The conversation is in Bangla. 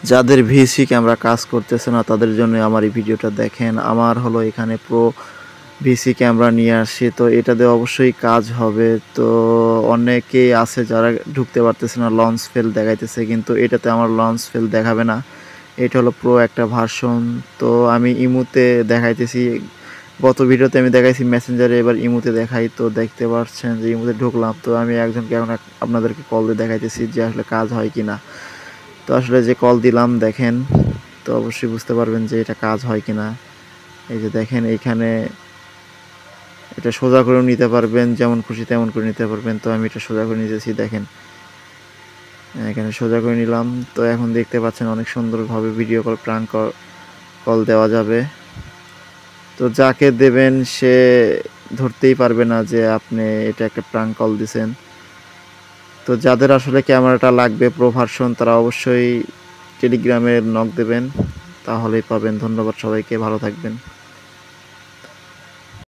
যাদের ভিসি ক্যামেরা কাজ করতেছে না তাদের জন্য আমার এই ভিডিওটা দেখেন। আমার হলো এখানে প্রো ভিসি ক্যামেরা নিয়ে আসি, তো এটাতে অবশ্যই কাজ হবে। তো অনেকেই আছে যারা ঢুকতে পারতেছে না, লঞ্চ ফেল দেখাইতেছে, কিন্তু এটাতে আমার লঞ্চ ফেল দেখাবে না। এটা হলো প্রো একটা ভার্সন। তো আমি ইমুতে দেখাইতেছি, গত ভিডিওতে আমি দেখাইছি মেসেঞ্জারে, এবার ইমুতে দেখাই। তো দেখতে পাচ্ছেন যে ইমুতে ঢুকলাম, তো আমি একজনকে এখন আপনাদেরকে কল দিয়ে দেখাইতেছি যে আসলে কাজ হয় কি না। তো আসলে যে কল দিলাম দেখেন, তো অবশ্যই বুঝতে পারবেন যে এটা কাজ হয় কি না। এই যে দেখেন এইখানে এটা সোজা করেও নিতে পারবেন, যেমন খুশি তেমন করে নিতে পারবেন। তো আমি এটা সোজা করে নিতেছি, দেখেন এখানে সোজা করে নিলাম। তো এখন দেখতে পাচ্ছেন অনেক সুন্দরভাবে ভিডিও কল, প্রাঙ্ক কল দেওয়া যাবে। তো যাকে দেবেন সে ধরতেই পারবে না যে আপনি এটা একটা প্রাঙ্ক কল দিছেন। তো যাদের আসলে ক্যামেরাটা লাগবে প্রো ভার্সন তারা অবশ্যই টেলিগ্রামে নক দেবেন, তাহলেই পাবেন। ধন্যবাদ সবাইকে, ভালো থাকবেন।